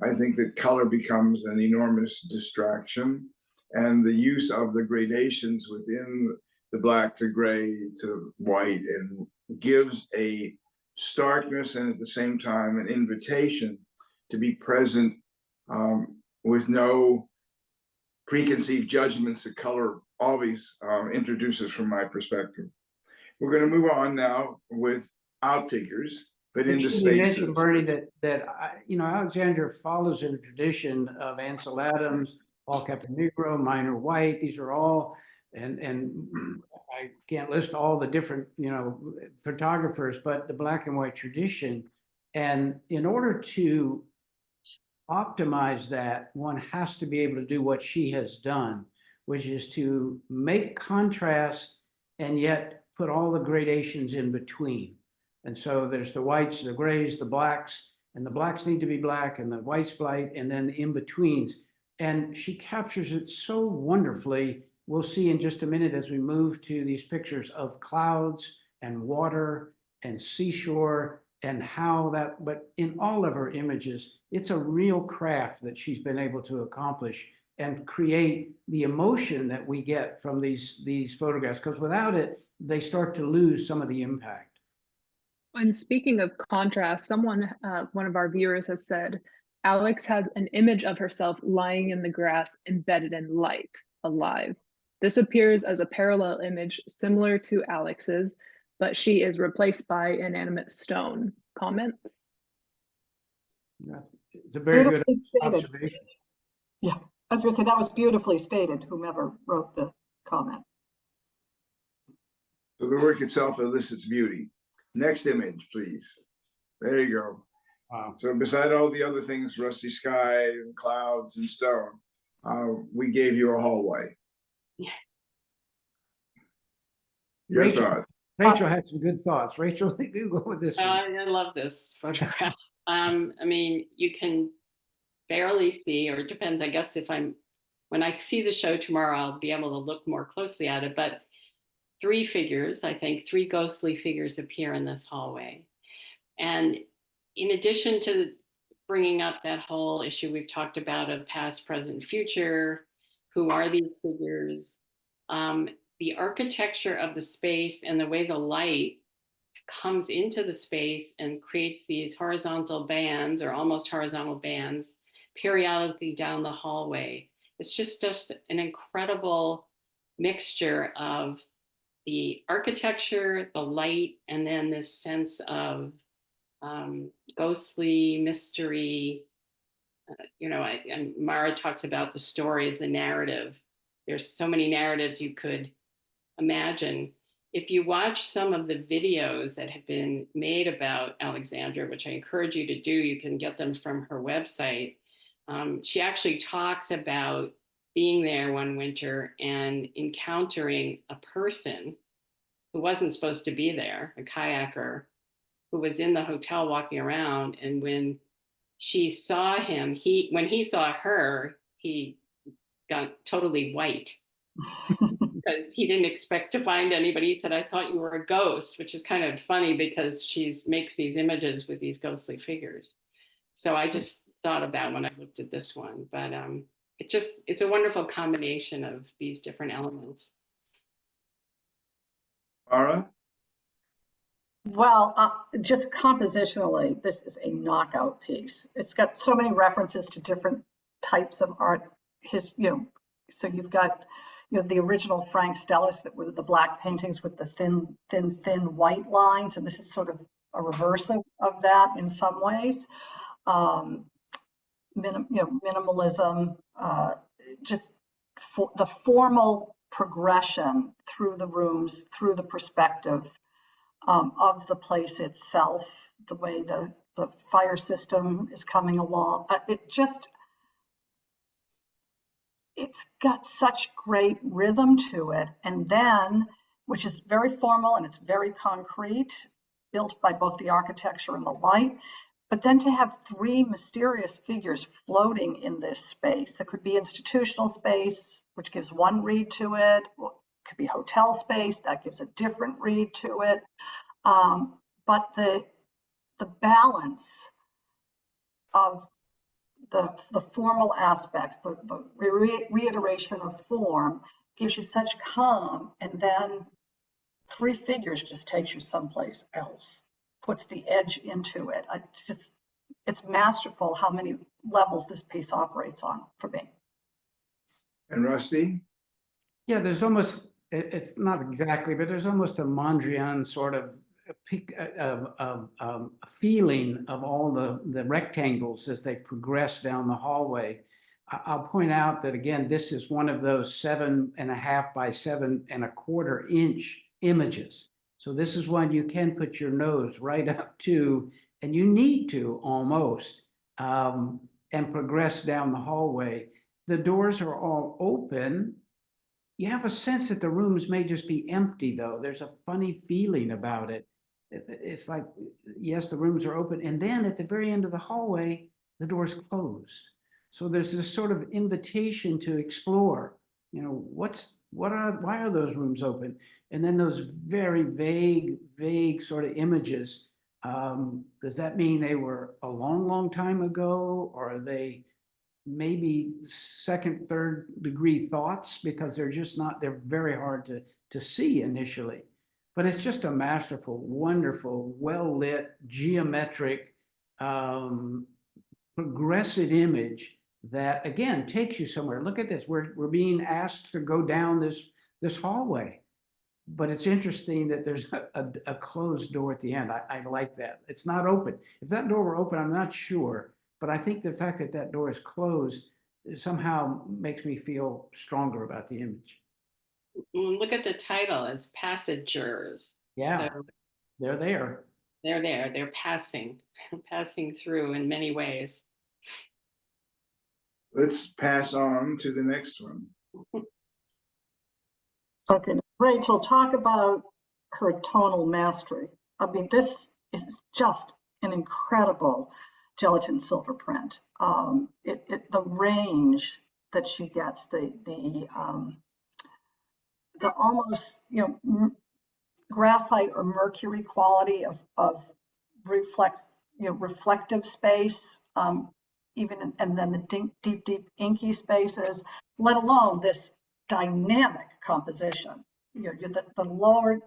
I think that color becomes an enormous distraction, and the use of the gradations within the black to gray to white and gives a starkness and at the same time an invitation to be present with no preconceived judgments that color always introduces from my perspective. We're going to move on now without figures, but into spaces. You mentioned, Bernie, that Alexandra follows in the tradition of Ansel Adams, Paul Caponegro, Minor White. These are all, and I can't list all the different photographers, but the black and white tradition. And in order to optimize that, one has to be able to do what she has done, which is to make contrast and yet put all the gradations in between. And so there's the whites, the grays, the blacks, and the blacks need to be black, and the whites white, and then the in-betweens. And she captures it so wonderfully. We'll see in just a minute as we move to these pictures of clouds and water and seashore and how that, but in all of her images, it's a real craft that she's been able to accomplish and create the emotion that we get from these photographs, because without it, they start to lose some of the impact. And speaking of contrast, one of our viewers has said, Alex has an image of herself lying in the grass, embedded in light, alive. This appears as a parallel image similar to Alex's, but she is replaced by inanimate stone. Comments? Yeah, it's a very good Beautifully stated. observation. Yeah, I was gonna say that was beautifully stated, whomever wrote the comment. So the work itself elicits beauty. Next image, please. There you go. Wow. So beside all the other things, rusty sky and clouds and stone, we gave you a hallway. Yeah. Your Rachel. thought. Rachel had some good thoughts. Rachel, you go with this one. I love this photograph. I mean, you can barely see, or it depends, I guess, when I see the show tomorrow, I'll be able to look more closely at it, but three figures, I think, three ghostly figures appear in this hallway. And in addition to bringing up that whole issue we've talked about of past, present, future, who are these figures, the architecture of the space and the way the light comes into the space and creates these horizontal bands or almost horizontal bands periodically down the hallway. It's just an incredible mixture of the architecture, the light, and then this sense of ghostly mystery. And Mara talks about the story of the narrative. There's so many narratives you could imagine. If you watch some of the videos that have been made about Alexandra, which I encourage you to do, you can get them from her website. She actually talks about being there one winter and encountering a person who wasn't supposed to be there, a kayaker, who was in the hotel walking around. And when she saw him, when he saw her, he got totally white because he didn't expect to find anybody. He said, "I thought you were a ghost," which is kind of funny because she makes these images with these ghostly figures. So I just thought of that when I looked at this one. But it's a wonderful combination of these different elements. Mara? Well, just compositionally, this is a knockout piece. It's got so many references to different types of art. So you've got, the original Frank Stellis that were the black paintings with the thin white lines, and this is sort of a reverse of that in some ways. Minimalism, just the formal progression through the rooms, through the perspective of the place itself, the way the fire system is coming along. It's got such great rhythm to it. And then, which is very formal and it's very concrete, built by both the architecture and the light. But then to have three mysterious figures floating in this space, that could be institutional space, which gives one read to it, or it could be hotel space, that gives a different read to it. But the balance of the formal aspects, the reiteration of form gives you such calm, and then three figures just takes you someplace else, puts the edge into it. It's masterful how many levels this piece operates on for me. And Rusty? Yeah, there's almost, it's not exactly, but there's almost a Mondrian sort of a feeling of all the rectangles as they progress down the hallway. I'll point out that, again, this is one of those 7.5 by 7.25 inch images. So this is one you can put your nose right up to, and you need to almost, and progress down the hallway. The doors are all open. You have a sense that the rooms may just be empty, though. There's a funny feeling about it. It's like, yes, the rooms are open, and then at the very end of the hallway, the door's closed. So there's this sort of invitation to explore. Why are those rooms open? And then those very vague sort of images. Does that mean they were a long time ago, or are they maybe second, third degree thoughts, because they're very hard to see initially. But it's just a masterful, wonderful, well-lit, geometric, progressive image that, again, takes you somewhere. Look at this. We're being asked to go down this hallway. But it's interesting that there's a closed door at the end. I like that. It's not open. If that door were open, I'm not sure. But I think the fact that that door is closed somehow makes me feel stronger about the image. Look at the title, it's Passengers. Yeah, So they're there. they're there, they're passing, passing through in many ways. Let's pass on to the next one. Okay, Rachel, talk about her tonal mastery. I mean, this is just an incredible gelatin silver print. The range that she gets, the almost, you know, graphite or mercury quality of reflective space, even and then the deep inky spaces, let alone this dynamic composition. You know,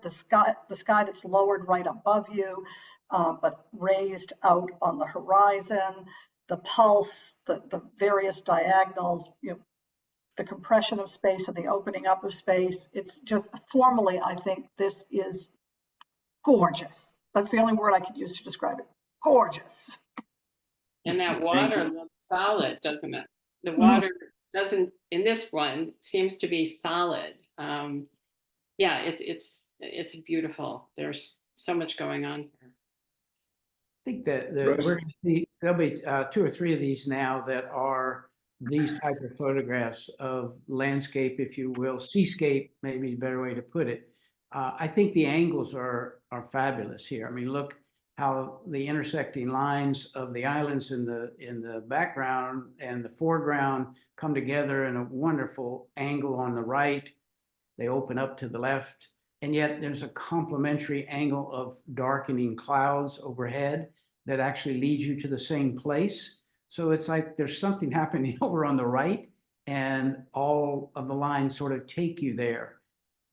the sky that's lowered right above you, but raised out on the horizon, the pulse, the various diagonals, you know, the compression of space and the opening up of space. It's just formally, I think this is gorgeous. That's the only word I could use to describe it. Gorgeous. And that water looks solid, doesn't it? The water doesn't, in this one, seems to be solid. Yeah, it's beautiful. There's so much going on here. I think that we're going to see, there'll be 2 or 3 of these now that are these type of photographs of landscape, if you will, seascape, maybe a better way to put it. I think the angles are fabulous here. I mean, look how the intersecting lines of the islands in the background and the foreground come together in a wonderful angle on the right. They open up to the left, and yet there's a complementary angle of darkening clouds overhead that actually leads you to the same place. So it's like there's something happening over on the right, and all of the lines sort of take you there.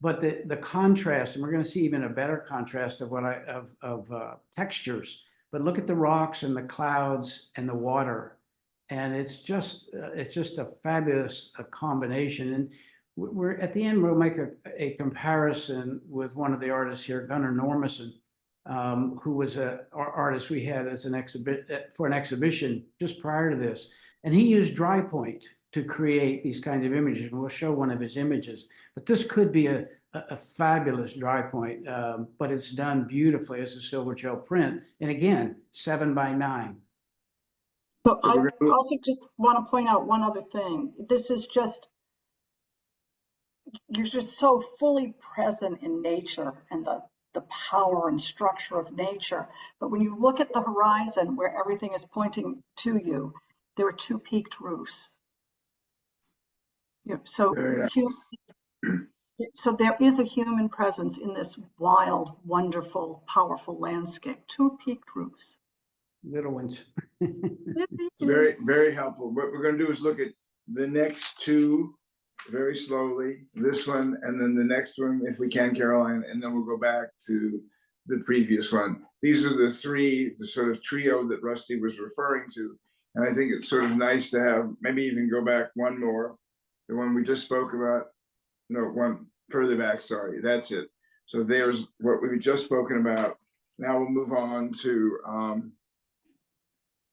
But the contrast, and we're going to see even a better contrast of textures. But look at the rocks and the clouds and the water, and it's just a fabulous combination. And we're at the end, we'll make a comparison with one of the artists here, Gunnar Normison, who was an artist we had as an exhibition just prior to this, and he used dry point to create these kinds of images. And we'll show one of his images, but this could be a fabulous dry point, but it's done beautifully as a silver gel print. And again, 7 by 9. But I also just want to point out one other thing. This is just, you're just so fully present in nature and the power and structure of nature. But when you look at the horizon where everything is pointing to you, there are 2 peaked roofs. Yeah, so there is a human presence in this wild, wonderful, powerful landscape. 2 peaked roofs. Little ones. Very, very helpful. What we're going to do is look at the next 2 very slowly, this one, and then the next one, if we can, Caroline, and then we'll go back to the previous one. These are the 3, the sort of trio that Rusty was referring to. And I think it's sort of nice to have, maybe even go back one more. The one we just spoke about, no, one further back, sorry, that's it. So there's what we've just spoken about. Now we'll move on to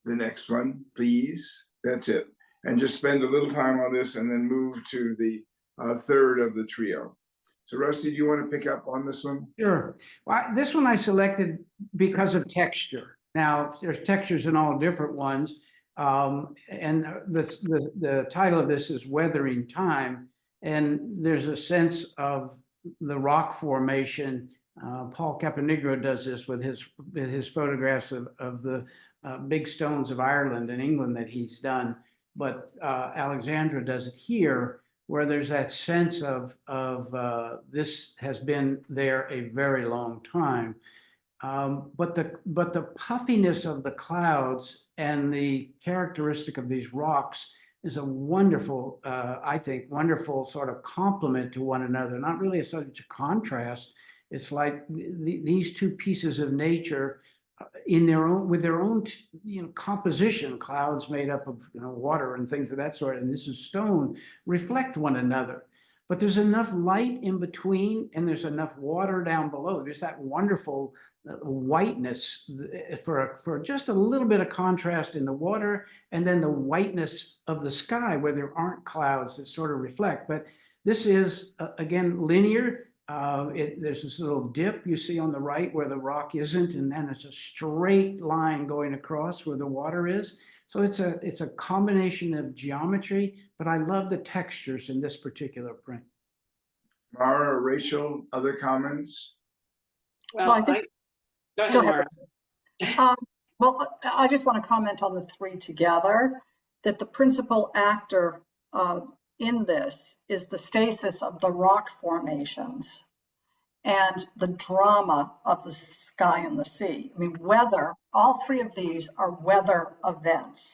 the next one, please. That's it. And just spend a little time on this and then move to the 3rd of the trio. So Rusty, do you want to pick up on this one? Sure. Well, this one I selected because of texture. Now, there's textures in all different ones. And the title of this is Weathering Time. And there's a sense of the rock formation. Paul Caponigro does this with his photographs of the big stones of Ireland and England that he's done. But Alexandra does it here, where there's that sense of this has been there a very long time. But the puffiness of the clouds and the characteristic of these rocks is a wonderful, I think, wonderful sort of complement to one another. Not really such a contrast. It's like these 2 pieces of nature in their own, with their own, composition. Clouds made up of water and things of that sort, and this is stone, reflect one another. but there's enough light in between and there's enough water down below. There's that wonderful whiteness for just a little bit of contrast in the water, and then the whiteness of the sky where there aren't clouds that sort of reflect. But this is, again, linear. There's this little dip you see on the right where the rock isn't, and then it's a straight line going across where the water is. So it's a combination of geometry, but I love the textures in this particular print. Mara or Rachel, other comments? Well, Go ahead, ahead. Mara. Well, I just want to comment on the three together, that the principal actor in this is the stasis of the rock formations and the drama of the sky and the sea. I mean, weather, all three of these are weather events.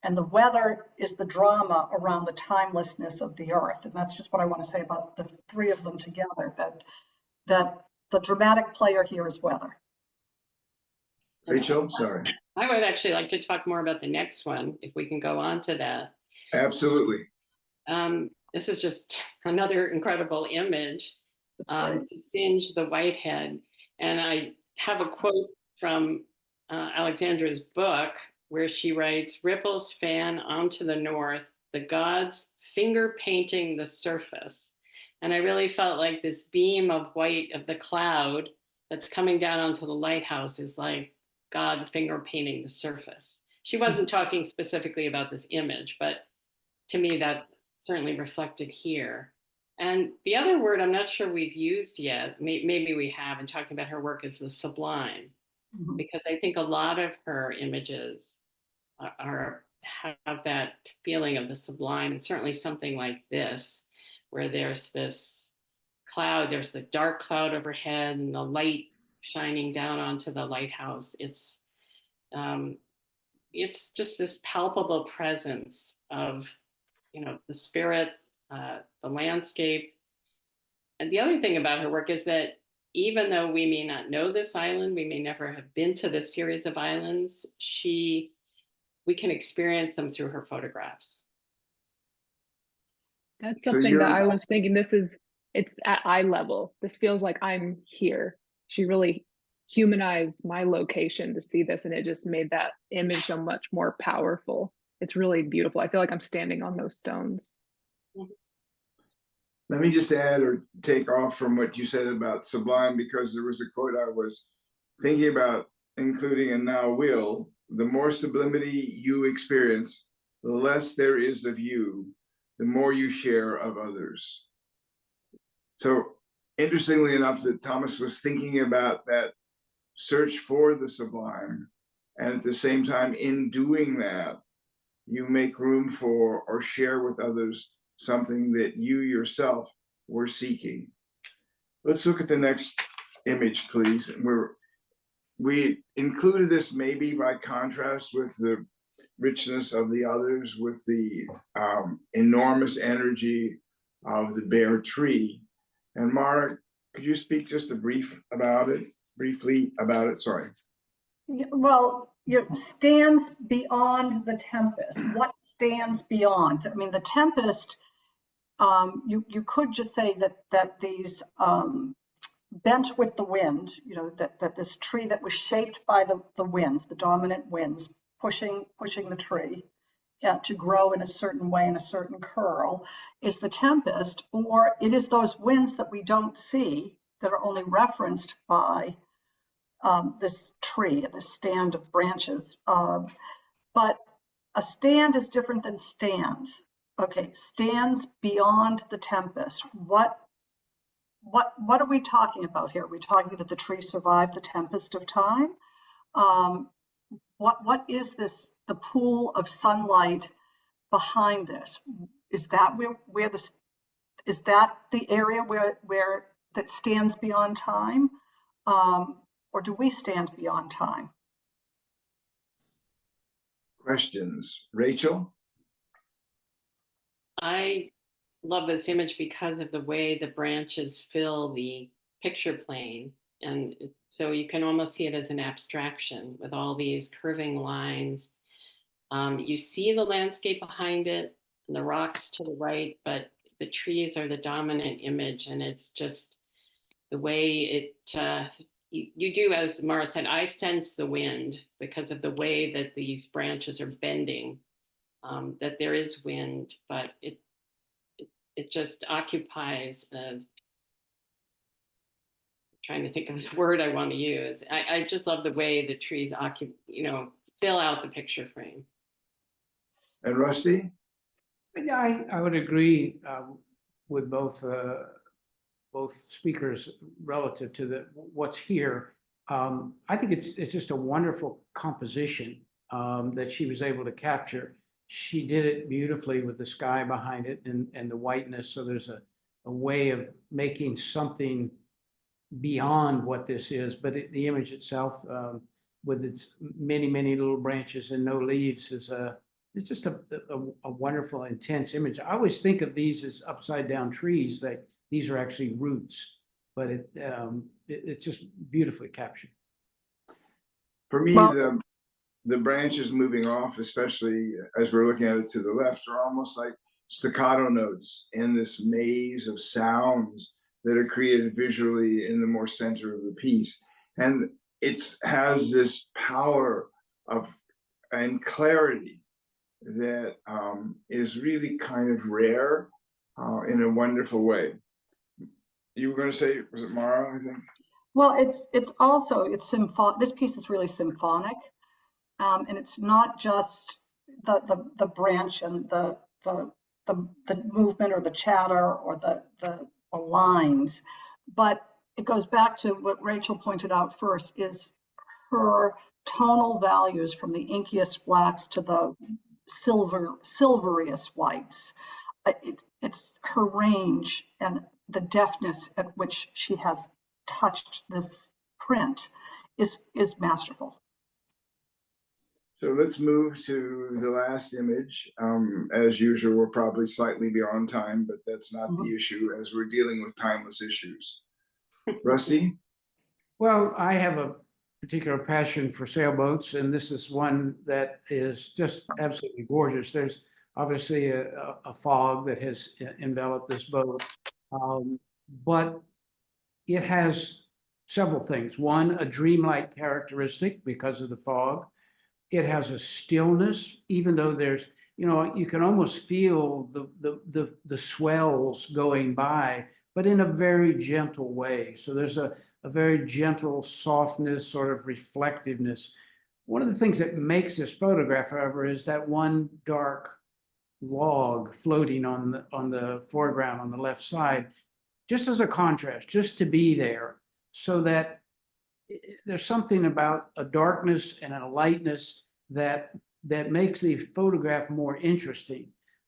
And the weather is the drama around the timelessness of the earth. And that's just what I want to say about the three of them together, that the dramatic player here is weather. Rachel, sorry. I would actually like to talk more about the next one, if we can go on to that. Absolutely. This is just another incredible image to singe the whitehead. And I have a quote from Alexandra's book where she writes, "Ripples fan onto the north, the gods finger painting the surface." And I really felt like this beam of white of the cloud that's coming down onto the lighthouse is like God finger painting the surface. She wasn't talking specifically about this image, but to me, that's certainly reflected here. And the other word I'm not sure we've used yet, maybe we have in talking about her work, is the sublime, because I think a lot of her images have that feeling of the sublime, and certainly something like this, where there's this cloud, there's the dark cloud overhead and the light shining down onto the lighthouse. It's just this palpable presence of, the spirit, the landscape. And the other thing about her work is that even though we may not know this island, we may never have been to this series of islands, we can experience them through her photographs. That's something that I was thinking. It's at eye level. This feels like I'm here. She really humanized my location to see this, and it just made that image so much more powerful. It's really beautiful. I feel like I'm standing on those stones. Let me just add or take off from what you said about sublime, because there was a quote I was thinking about including and now will. The more sublimity you experience, the less there is of you, the more you share of others. So interestingly enough, that Thomas was thinking about that search for the sublime. And at the same time, in doing that, you make room for or share with others something that you yourself were seeking. Let's look at the next image, please. We included this maybe by contrast with the richness of the others, with the enormous energy of the bare tree. And Mara, could you speak just briefly about it? Sorry. Well, stands beyond the tempest. What stands beyond? I mean, the tempest, you could just say that these bent with the wind, that this tree that was shaped by the winds, the dominant winds, pushing the tree to grow in a certain way, in a certain curl, is the tempest, or it is those winds that we don't see that are only referenced by this tree, this stand of branches. But a stand is different than stands. Okay, stands beyond the tempest. What are we talking about here? Are we talking that the tree survived the tempest of time? What is this, the pool of sunlight behind this? Is that is that the area where that stands beyond time? Or do we stand beyond time? Questions? Rachel? I love this image because of the way the branches fill the picture plane. And so you can almost see it as an abstraction with all these curving lines. You see the landscape behind it and the rocks to the right, but the trees are the dominant image, and it's just the way it, you do, as Mara said, I sense the wind because of the way that these branches are bending, that there is wind, but it just occupies, trying to think of the word I want to use. I just love the way the trees fill out the picture frame. And Rusty? Yeah, I would agree with both speakers relative to what's here. I think it's just a wonderful composition that she was able to capture. She did it beautifully with the sky behind it and the whiteness. So there's a way of making something beyond what this is, but the image itself, with its many little branches and no leaves, it's just a wonderful, intense image. I always think of these as upside down trees, that these are actually roots, but it's just beautifully captured. For me, Well, the branches moving off, especially as we're looking at it to the left, are almost like staccato notes in this maze of sounds that are created visually in the more center of the piece. And it has this power and clarity that is really kind of rare in a wonderful way. You were going to say, was it Mara, I think? well, it's symphonic. This piece is really symphonic, and it's not just the branch and the movement or the chatter or the lines, but it goes back to what Rachel pointed out first, is her tonal values from the inkiest blacks to the silveriest whites. It's her range and the deftness at which she has touched this print is masterful. So let's move to the last image. As usual, we're probably slightly beyond time, but that's not the issue as we're dealing with timeless issues. Rusty? Well, I have a particular passion for sailboats, and this is one that is just absolutely gorgeous. There's obviously a fog that has enveloped this boat, but it has several things. One, a dreamlike characteristic because of the fog. It has a stillness, even though there's, you can almost feel the swells going by, but in a very gentle way. So there's a very gentle softness, sort of reflectiveness. One of the things that makes this photograph, however, is that one dark log floating on the foreground on the left side, just as a contrast, just to be there, so that there's something about a darkness and a lightness that makes the photograph more interesting.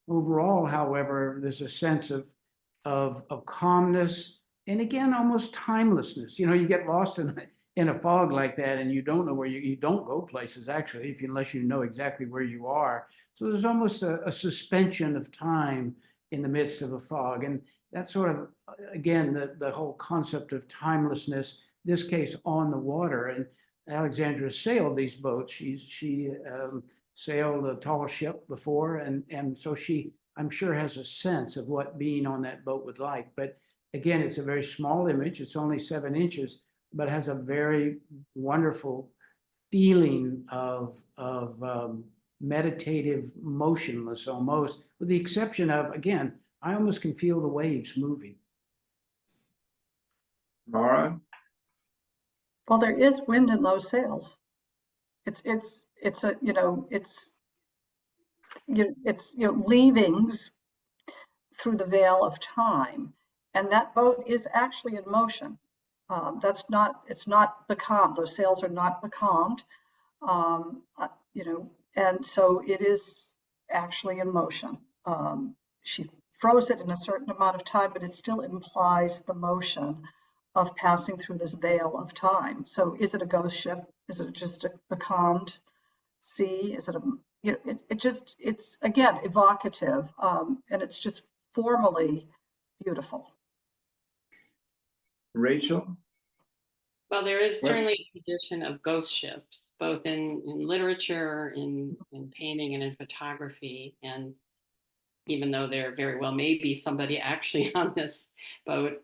Overall, however, there's a sense of calmness, and again, almost timelessness. You get lost in a fog like that, and you don't know where you don't go places, actually, unless you know exactly where you are. So there's almost a suspension of time in the midst of a fog. And that's sort of, again, the whole concept of timelessness, this case on the water. And Alexandra sailed these boats. She sailed a tall ship before, and so she, I'm sure, has a sense of what being on that boat would like. But again, it's a very small image. It's only 7 inches, but has a very wonderful feeling of meditative motionless almost, with the exception of, again, I almost can feel the waves moving. Mara? Well, there is wind in those sails. It's leavings through the veil of time, and that boat is actually in motion. It's not becalmed. Those sails are not becalmed, and so it is actually in motion. She froze it in a certain amount of time, but it still implies the motion of passing through this veil of time. So is it a ghost ship? Is it just a becalmed sea? Is it it's again evocative, and it's just formally beautiful. Rachel? Well, there is certainly a tradition of ghost ships, both in literature, in painting, and in photography. And even though there very well may be somebody actually on this boat.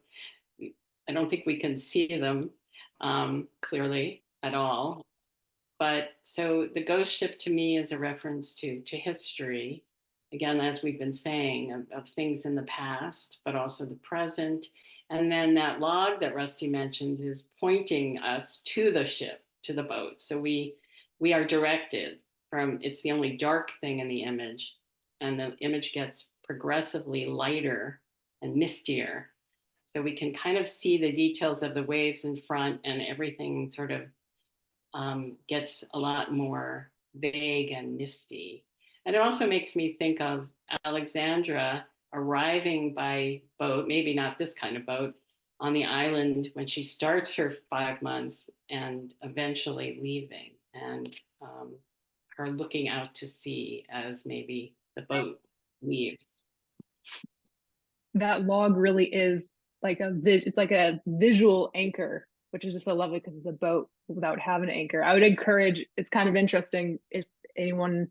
I don't think we can see them clearly at all. But so the ghost ship to me is a reference to history, again, as we've been saying, of things in the past, but also the present. And then that log that Rusty mentioned is pointing us to the ship, to the boat. So we are directed from, it's the only dark thing in the image, and the image gets progressively lighter and mistier. So we can kind of see the details of the waves in front, and everything sort of gets a lot more vague and misty. And it also makes me think of Alexandra arriving by boat, maybe not this kind of boat, on the island when she starts her 5 months and eventually leaving, and her looking out to sea as maybe the boat leaves. That log really is like it's like a visual anchor, which is just so lovely because it's a boat without having an anchor. I would encourage, it's kind of interesting if anyone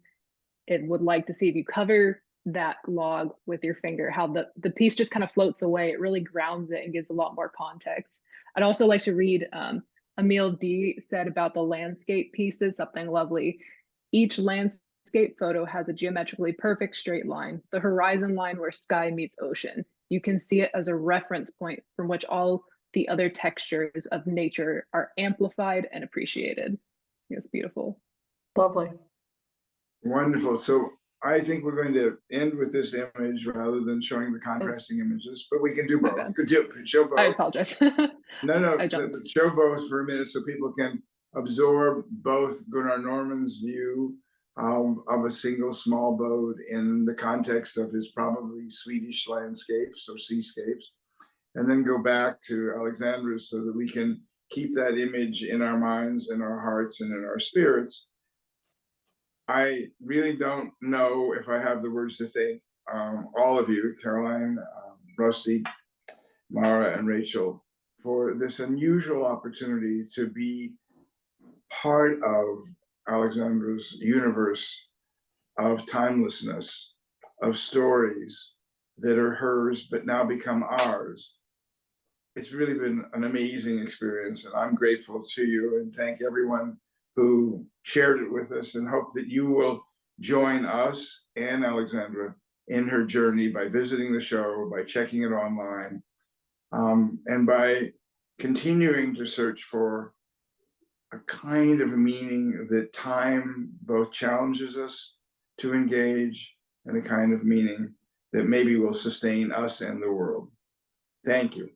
would like to see, if you cover that log with your finger, how the piece just kind of floats away. It really grounds it and gives a lot more context. I'd also like to read Emile D said about the landscape pieces, something lovely. Each landscape photo has a geometrically perfect straight line, the horizon line where sky meets ocean. You can see it as a reference point from which all the other textures of nature are amplified and appreciated. It's beautiful. Lovely. Wonderful. So I think we're going to end with this image rather than showing the contrasting images, but we can do My both. bad. Could you show both? I apologize. No, I jumped. show both for a minute so people can absorb both Gunnar Norman's view of a single small boat in the context of his probably Swedish landscapes or seascapes, and then go back to Alexandra's so that we can keep that image in our minds, in our hearts, and in our spirits. I really don't know if I have the words to thank all of you, Caroline, Rusty, Mara, and Rachel, for this unusual opportunity to be part of Alexandra's universe of timelessness, of stories that are hers but now become ours. It's really been an amazing experience, and I'm grateful to you, and thank everyone who shared it with us, and hope that you will join us and Alexandra in her journey by visiting the show, by checking it online, and by continuing to search for a kind of meaning that time both challenges us to engage, and a kind of meaning that maybe will sustain us and the world. Thank you.